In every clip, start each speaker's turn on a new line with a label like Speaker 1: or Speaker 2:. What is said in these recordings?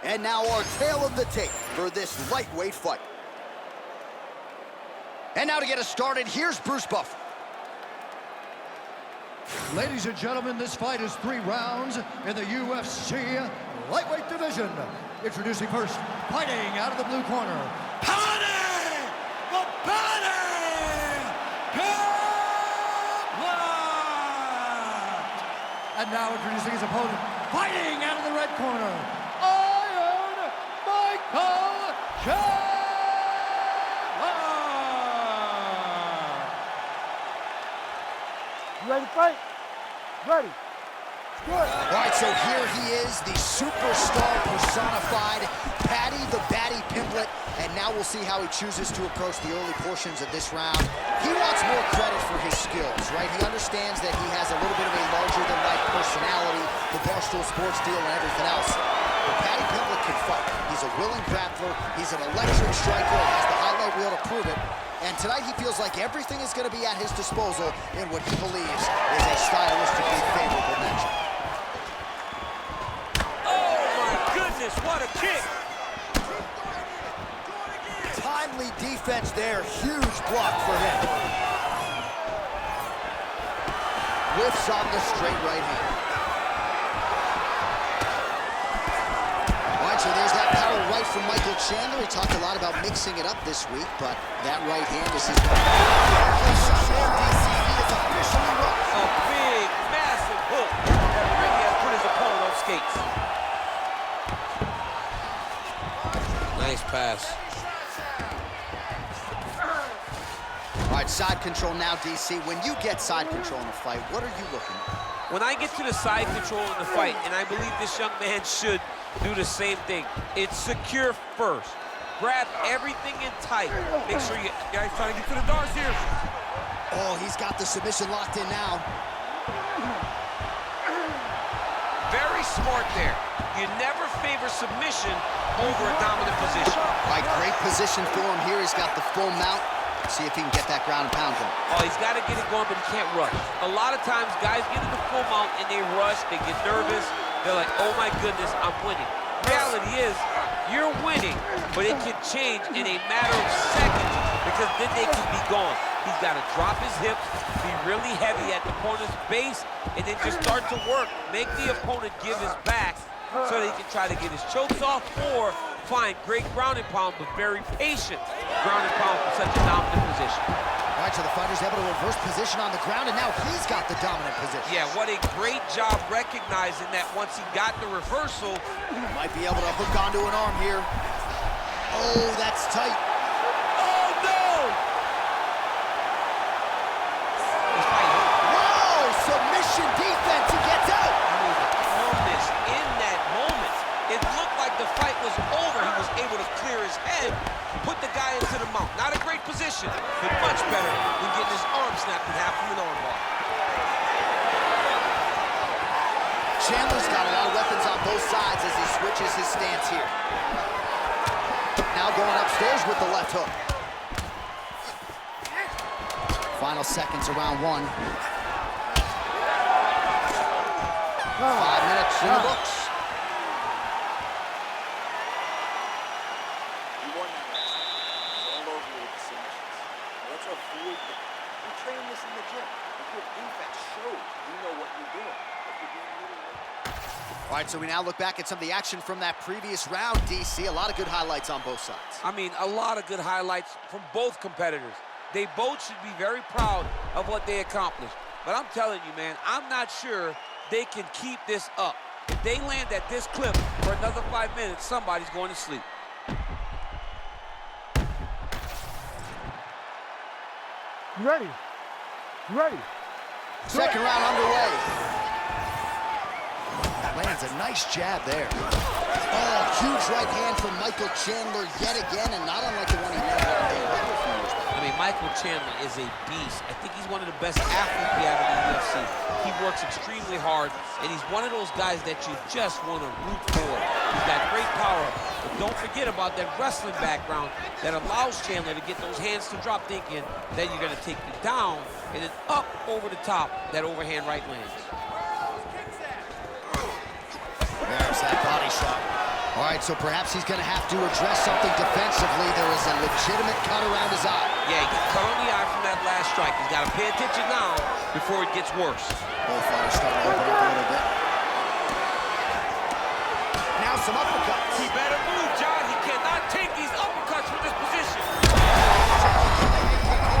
Speaker 1: And now our tale of the tape for this lightweight fight. And now to get us started, here's Bruce Buffer.
Speaker 2: Ladies and gentlemen, this fight is 3 rounds in the UFC lightweight division. Introducing first, fighting out of the blue corner, Paddy! The Paddy! Pimblett! And now introducing his opponent, fighting out of the red corner, Chandler!
Speaker 3: You ready to fight? Ready. Good.
Speaker 1: All right, so here he is, the superstar personified, Paddy the Baddy Pimblett, and now we'll see how he chooses to approach the early portions of this round. He wants more credit for his skills, right? He understands that he has a little bit of a larger-than-life personality, the Barstool Sports deal and everything else. But Paddy Pimblett can fight. He's a willing grappler. He's an electric striker and has the highlight reel to prove it. And tonight he feels like everything is going to be at his disposal in what he believes is a stylistically favorable matchup.
Speaker 4: Oh my goodness, what a kick!
Speaker 1: Timely defense there, huge block for him. Whiffs on the straight right hand. All right, so there's that power right from Michael Chandler. He talked a lot about mixing it up this week, but that right hand is his...
Speaker 4: A big, massive hook that really has put his opponent on skates. Nice pass.
Speaker 1: All right, side control now, DC. When you get side control in a fight, what are you looking at?
Speaker 4: When I get to the side control in the fight, and I believe this young man should do the same thing, it's secure first. Grab everything in tight. Make sure you guys trying to get to the darts here.
Speaker 1: Oh, he's got the submission locked in now.
Speaker 4: Very smart there. You never favor submission over a dominant position.
Speaker 1: All right, great position for him here. He's got the full mount. See if he can get that ground and pound going.
Speaker 4: Oh, he's got to get it going, but he can't rush. A lot of times, guys get in the full mount and they rush, they get nervous. They're like, oh my goodness, I'm winning. Reality is, you're winning, but it can change in a matter of seconds because then they can be gone. He's got to drop his hips, be really heavy at the opponent's base, and then just start to work. Make the opponent give his back so that he can try to get his chokes off or find great ground and pound, but very patient ground and pound from such a dominant position.
Speaker 1: All right, so the fighter's able to reverse position on the ground, and now he's got the dominant position.
Speaker 4: Yeah, what a great job recognizing that once he got the reversal.
Speaker 1: Might be able to hook onto an arm here. Oh, that's tight.
Speaker 4: Oh, no!
Speaker 1: Whoa, submission defense, he gets out.
Speaker 4: Calmness in that moment. It looked like the fight was over. He was able to clear his head, put the guy into the mount. Not a great position, but much better than getting his arm snapped in half from an armbar.
Speaker 1: Chandler's got a lot of weapons on both sides as he switches his stance here. Now going upstairs with the left hook. Final seconds of round 1. 5 minutes in the books.
Speaker 5: You won that last night. It's all over you with the submissions. Let's avoid it. We train this in the gym. If your defense shows you know what you're doing. If you're being a little late.
Speaker 1: All right, so we now look back at some of the action from that previous round, DC. A lot of good highlights on both sides.
Speaker 4: I mean, a lot of good highlights from both competitors. They both should be very proud of what they accomplished. But I'm telling you, man, I'm not sure they can keep this up. If they land at this clip for another 5 minutes, somebody's going to sleep.
Speaker 3: You ready? You ready?
Speaker 1: Second round underway. Lands a nice jab there. Oh, huge right hand from Michael Chandler yet again, and not unlike the one he had a few years back.
Speaker 4: I mean, Michael Chandler is a beast. I think he's one of the best athletes we have in the UFC. He works extremely hard, and he's one of those guys that you just want to root for. He's got great power, but don't forget about that wrestling background that allows Chandler to get those hands to drop, thinking that you're going to take you down, and then up over the top, that overhand right lands.
Speaker 1: There's that body shot. All All right, so perhaps he's going to have to address something defensively. There is a legitimate cut around his eye.
Speaker 4: Yeah, he got cut on the eye from that last strike. He's got to pay attention now before it gets worse.
Speaker 1: Both fighters starting to open up a little bit. Now some uppercuts.
Speaker 4: He better move, John. He cannot take these uppercuts from this position.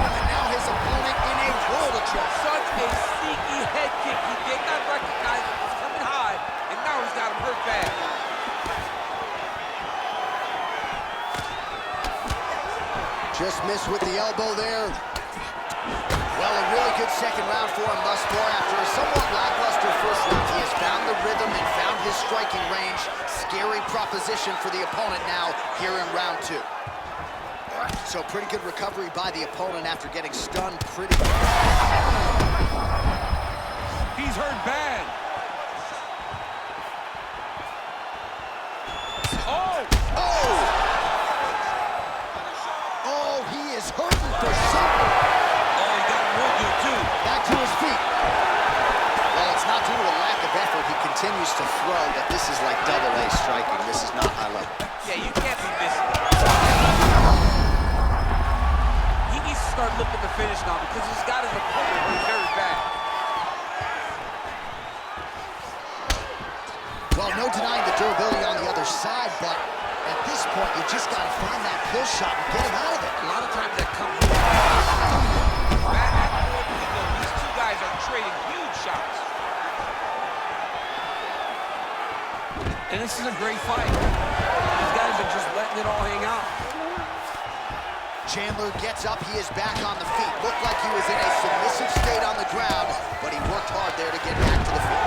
Speaker 1: And now his opponent in a world of trouble.
Speaker 4: Such a sneaky head kick. He did not recognize it was coming high, and now he's got him hurt bad.
Speaker 1: Just missed with the elbow there. Well, a really good second round for him thus far. After a somewhat lackluster first round, he has found the rhythm and found his striking range. Scary proposition for the opponent now here in round 2. So pretty good recovery by the opponent after getting stunned pretty bad.
Speaker 4: He's hurt bad. Oh!
Speaker 1: Oh! Oh, he is hurting for something.
Speaker 4: Oh, he got him real good, too.
Speaker 1: Back to his feet. Well, it's not due to a lack of effort. He continues to throw, but this is like double-A striking. This is not high level.
Speaker 4: Yeah, you can't be missing. He needs to start looking to finish now because he's got his opponent hurt very bad.
Speaker 1: Well, no denying the durability on the other side, but at this point, you just got to find that kill shot and get him out of it.
Speaker 4: A lot of times that comes from back and forth we go. These two guys are trading huge shots. And this is a great fight. These guys are just letting it all hang out.
Speaker 1: Chandler gets up. He is back on the feet. Looked like he was in a submissive state on the ground, but he worked hard there to get back to the feet.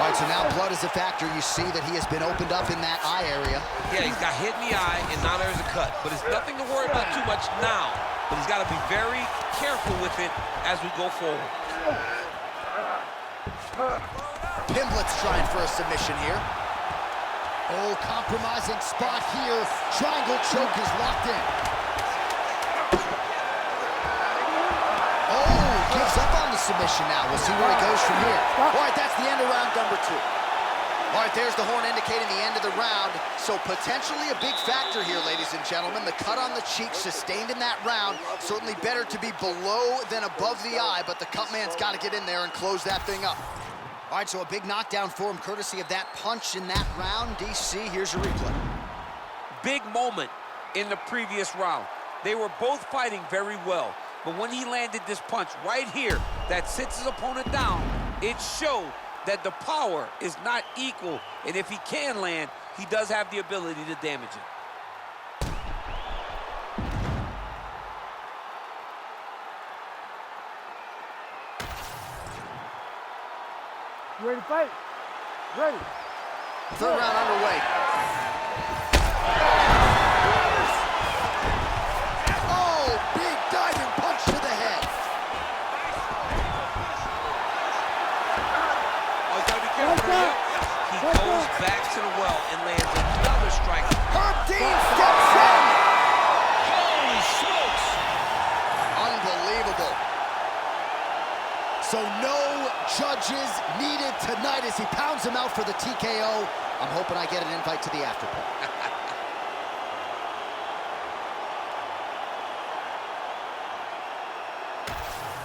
Speaker 1: All right, so now blood is a factor. You see that he has been opened up in that eye area.
Speaker 4: Yeah, he's got hit in the eye, and now there's a cut. But it's nothing to worry about too much now. But he's got to be very careful with it as we go forward.
Speaker 1: Pimblett's trying for a submission here. Oh, compromising spot here. Triangle choke is locked in. Oh, gives up on the submission now. We'll see where he goes from here. All right, that's the end of round number 2. All right, there's the horn indicating the end of the round. So potentially a big factor here, ladies and gentlemen. The cut on the cheek sustained in that round. Certainly better to be below than above the eye, but the cut man's got to get in there and close that thing up. All right, so a big knockdown for him, courtesy of that punch in that round. DC, here's your replay.
Speaker 4: Big moment in the previous round. They were both fighting very well. But when he landed this punch right here that sits his opponent down, it showed that the power is not equal. And if he can land, he does have the ability to damage it.
Speaker 3: You ready to fight? Ready.
Speaker 1: Third round underway. Oh, big diving punch to the head.
Speaker 4: Oh, he's got to be careful here. He goes back to the well and lands another strike.
Speaker 1: Herb Dean steps in.
Speaker 4: Holy smokes!
Speaker 1: Unbelievable. So no judges needed tonight as he pounds him out for the TKO. I'm hoping I get an invite to the after party.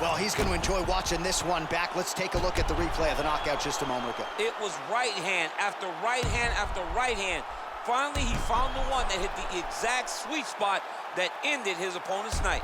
Speaker 1: Well, he's going to enjoy watching this one back. Let's take a look at the replay of the knockout just a moment ago.
Speaker 4: It was right hand after right hand after right hand. Finally, he found the one that hit the exact sweet spot that ended his opponent's night.